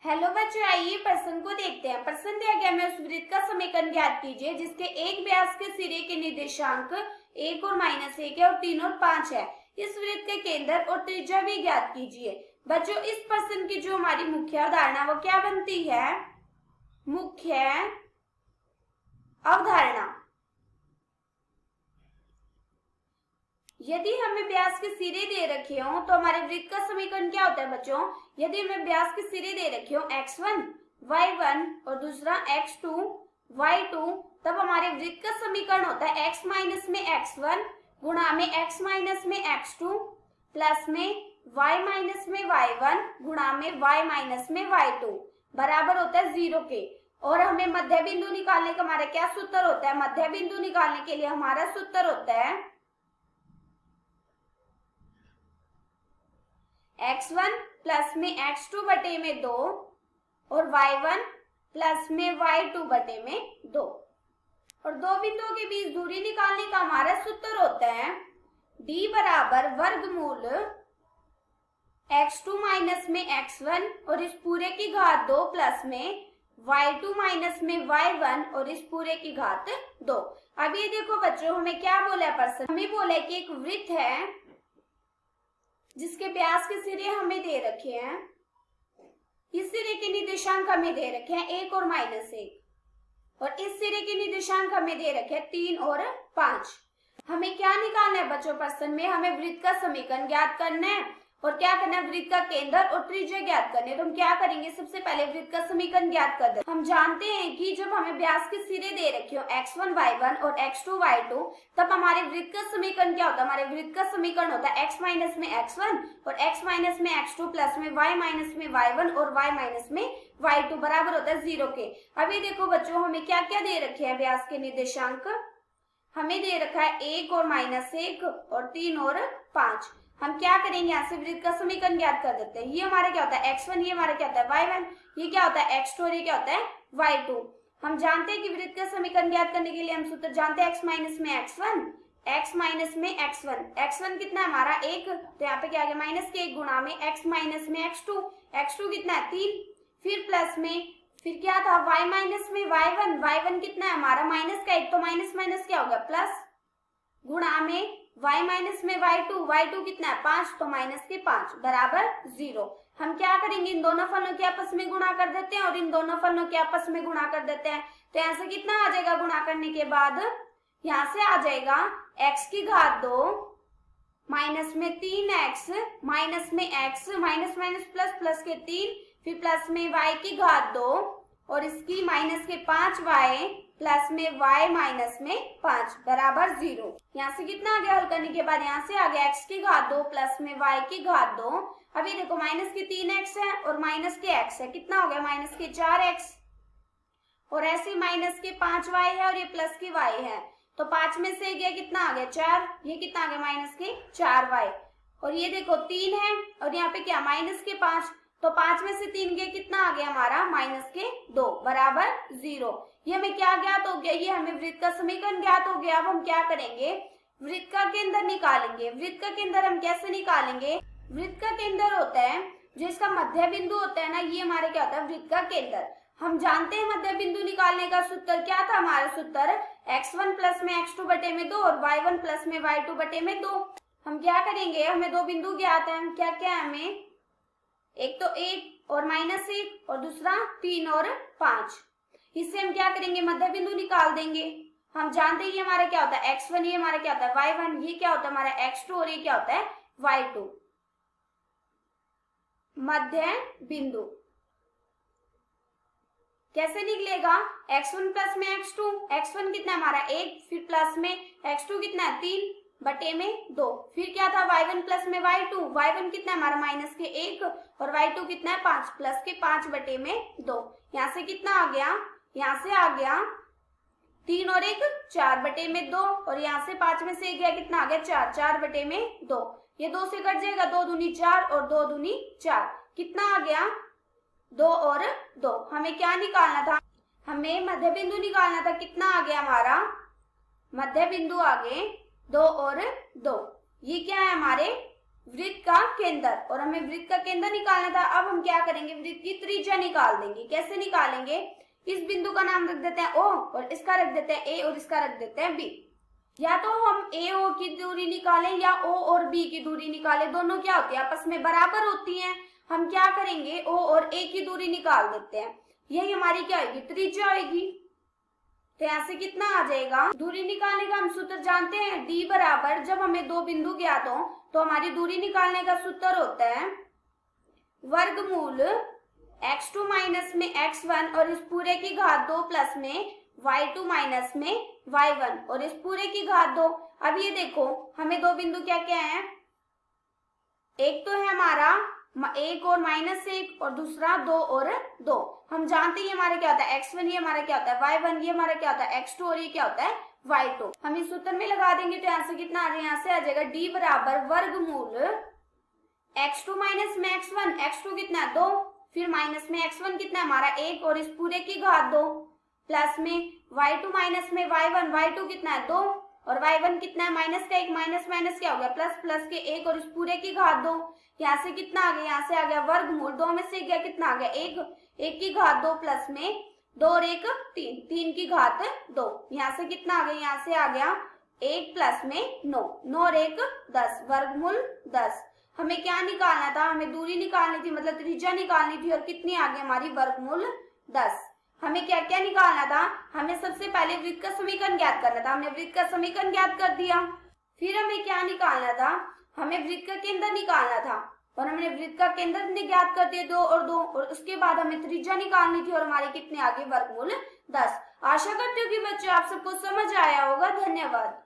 Hello बच्चों, आइए प्रश्न को देखते हैं। प्रश्न दिया गया है, उस वृत्त का समीकरण ज्ञात कीजिए जिसके एक व्यास के सिरे के निर्देशांक 1 और -1 है और 3 और 5 है। इस वृत्त के केंद्र और त्रिज्या भी ज्ञात कीजिए। बच्चों, इस प्रश्न की जो हमारी मुख्य अवधारणा वो क्या बनती है? मुख्य अवधारणा। यदि हमें व्यास के सिरे दे रखे हो तो हमारे वृत्त का समीकरण क्या होता है बच्चों? यदि हमें व्यास के सिरे दे रखे हो x1, y1 और दूसरा x2, y2, तब हमारे वृत्त का समीकरण होता है x माइनस में x1 गुणा में x माइनस में x2 प्लस में y माइनस में y1 गुणा में y माइनस में y2 बराबर होता है 0 के। और हमें मध्य बिंदु निकालने का हमारा क्या सूत्र होता है? मध्य बिंदु निकालने के लिए हमारा सूत्र होता है x1 प्लस में x2 बटे में 2 और y1 प्लस में y2 बटे में 2। और दो बिंदुओं के बीच दूरी निकालने का हमारा सूत्र होता है d बराबर वर्गमूल x2 माइनस में x1 और इस पूरे की घात 2 प्लस में y2 माइनस में y1 और इस पूरे की घात 2। अब ये देखो बच्चों, हमें क्या बोला है प्रश्न? हमें बोला है कि एक वृत्त है जिसके व्यास के सिरे हमें दे रखे हैं। इस सिरे के निर्देशांक हमें दे रखे हैं 1 और -1 और इस सिरे के निर्देशांक हमें दे रखे हैं 3 और 5। हमें क्या निकालना है बच्चों? प्रश्न में हमें वृत्त का समीकरण ज्ञात करना है और क्या करना है? वृत्त का केंद्र और त्रिज्या ज्ञात करनी है। तो हम क्या करेंगे? सबसे पहले वृत्त का समीकरण ज्ञात कर दें। हम जानते हैं कि जब हमें व्यास के सिरे दे रखे हो x1 y1 और x2 y2, तब हमारे वृत्त का समीकरण क्या होता है? हमारे वृत्त का समीकरण होता है x माइनस में x1 और x माइनस में x2 प्लस में y माइनस में y1 और y माइनस में y2 बराबर होता है 0 के। अभी देखो बच्चों, हमें क्या क्या दे रखे हैं व्यास के निर्देशांक? हमें दे रखा है 1 और -1 और 3 और 5। हम क्या करेंगे? यहाँ से वृत्त का समीकरण ज्ञात कर देते हैं। ये हमारा क्या होता है? x1, ये हमारा क्या होता है? y1, ये क्या होता है? x2 और ये क्या होता है? y2। हम जानते हैं कि वृत्त का समीकरण ज्ञात करने के लिए हम सूत्र जानते हैं x माइनस में x1, x माइनस में x1। x1 कितना है हमारा? 1, तो यहाँ पे क्या आ गया? माइनस के 1 गुणा में x माइनस में x2, x2 कितना है? 3, फिर प्लस में फिर क्या था? y माइनस में y1, y1 कितना है हमारा? माइनस का 1, तो माइनस माइनस क्या होगा? प्लस गुणा में y माइनस में y2, y2 कितना है? 5, तो माइनस के 5 बराबर 0। हम क्या करेंगे? इन दोनों फलनों के आपस में गुणा कर देते हैं और इन दोनों फलनों के आपस में गुणा कर देते हैं। तो यहाँ से कितना आ जाएगा गुणा करने के बाद? यहाँ से आ जाएगा x की घात 2 माइनस में 3x माइनस में x minus minus plus plus के 3 फिर प्लस में y की घात 2 और इसकी माइनस के 5y प्लस में y माइनस में 5 बराबर 0। यहाँ से कितना आ गया? हल करने के बाद यहाँ से आ गया x की घात 2 प्लस में y की घात 2। अभी देखो माइनस के 3x है और माइनस के x है, कितना हो गया? माइनस के 4x और ऐसे माइनस के 5y है और ये प्लस की y है, तो 5 में से गया कितना आ गया? 4, ये कितना आ गया? माइनस के 4y। और ये देखो 3 है और यहाँ पे क्या? माइनस के 5, तो 5 में से 3 गया, कितना आ गया हमारा? माइनस के 2 बराबर 0। ये हमें क्या ज्ञात हो गया? ये हमें वृत्त का समीकरण ज्ञात हो गया। अब हम क्या करेंगे? वृत्त का केंद्र निकालेंगे। वृत्त का केंद्र हम कैसे निकालेंगे? वृत्त का केंद्र होता है जो इसका मध्य बिंदु होता है ना, ये हमारे क्या होता है? वृत्त का केंद्र। हम जानते हैं मध्य बिंदु निकालने का सूत्र क्या था? हमारा सूत्र x1 प्लस में x2 बटे में 2 और y1 प्लस में y2 बटे में 2। हम क्या करेंगे? हमें दो बिंदु ज्ञात है। क्या क्या है हमें? एक तो 1 और -1 और दूसरा 3 और 5। इससे हम क्या करेंगे? मध्य बिंदु निकाल देंगे। हम जानते हैं ये हमारा क्या होता है? x1, ये हमारा क्या होता है? y1, ये क्या होता है हमारा? x2 और ये क्या होता है? y2। मध्य बिंदु कैसे निकलेगा? x1 प्लस में x2, x1 कितना है हमारा? 1, फिर प्लस में x2 कितना है? 3 बटे में 2, फिर क्या था? y1 प्लस में y2, y1 कितना है हमारा? माइनस के 1 और y2 कितना है? 5 प्लस के 5 बटे में 2। यहाँ से कितना आ गया? यहाँ से आ गया 3 और 1 4 बटे में 2 और यहाँ से 5 में से गया, कितना आ गया? 4, 4 बटे में 2। ये 2 से कट जाएगा, 2 दूनी 4 और 2 दूनी 4, कितना आ गया? 2 और 2। हमें क्या निकालना था? हमें मध्य बिंदु निकालना था। कितना आ गया हमारा? मध्य बिंदु आ गए 2 और 2। ये क्या है हमारे? वृत्त का केंद्र, और हमें वृत्त का केंद्र निकालना था। अब हम क्या करेंगे, वृत्त की त्रिज्या निकाल देंगे। कैसे निकालेंगे, इस बिंदु का नाम रख देते हैं O, और इसका रख देते हैं A, और इसका रख देते हैं B। या तो हम A O की दूरी निकालें या O और B की दूरी निकालें, दोनों क्या होती है, आपस में बराबर होती हैं। हम क्या करेंगे, O और A की दूरी निकाल देते हैं। यही हमारी क्या आएगी, त्रिज्या आएगी। तो यहाँ से कितना आ जाएगा, दूरी निकालने का हम सूत्र जानते हैं, D बराबर, जब हमें दो बिंदु ज्ञात हो तो हमारी दूरी निकालने का सूत्र होता है वर्गमूल x2 माइनस में x1 और इस पूरे की घात 2 प्लस में y2 माइनस में y1 और इस पूरे की घात 2। अब ये देखो हमें दो बिंदु क्या क्या है, एक तो है हमारा 1 और -1 और दूसरा 2 और 2। हम जानते हैं हमारा क्या होता है x1, ये हमारा क्या होता है y1, ये हमारा क्या होता है x2 और ये क्या होता है y2। हम इस सूत्र में लगा देंगे तो यहाँ से कितना आ जाएगा, यहाँ से आ जाएगा d बराबर वर्गमूल x2 माइनस में x1, x2 कितना है 2, फिर माइनस में x1 कितना है हमारा 1 और इस पूरे की घात 2 प्लस में y2 माइनस में y1, y2 कितना है 2 और y1 कितना है माइनस का 1, माइनस माइनस क्या हो गया प्लस, प्लस के 1 और इस पूरे की घात 2। यहाँ से कितना आ गया, यहाँ से आ गया वर्गमूल 2 में से गया कितना आ गया 1 की घात 2 प्लस में 2 और 1 3, 3 की घात 2। यहाँ से कितना आ गया, यहाँ से आ गया 1 प्लस में 9, 9 और 1 10, वर्गमूल 10। हमें क्या निकालना था, हमें दूरी निकालनी थी, मतलब त्रिज्या निकालनी थी, और कितनी आ गई हमारी वर्गमूल 10। हमें क्या क्या निकालना था, हमें सबसे पहले वृत्त का समीकरण ज्ञात करना था, हमने वृत्त का समीकरण ज्ञात कर दिया। फिर हमें क्या निकालना था, हमें वृत्त का केंद्र निकालना था, और हमने वृत्त का केंद्र ज्ञात कर दिया 2 और 2, और उसके बाद हमें त्रिज्या निकालनी थी और हमारी कितने आ गई वर्गमूल 10। आशा करती हूँ कि बच्चों आप सबको समझ आया होगा। धन्यवाद।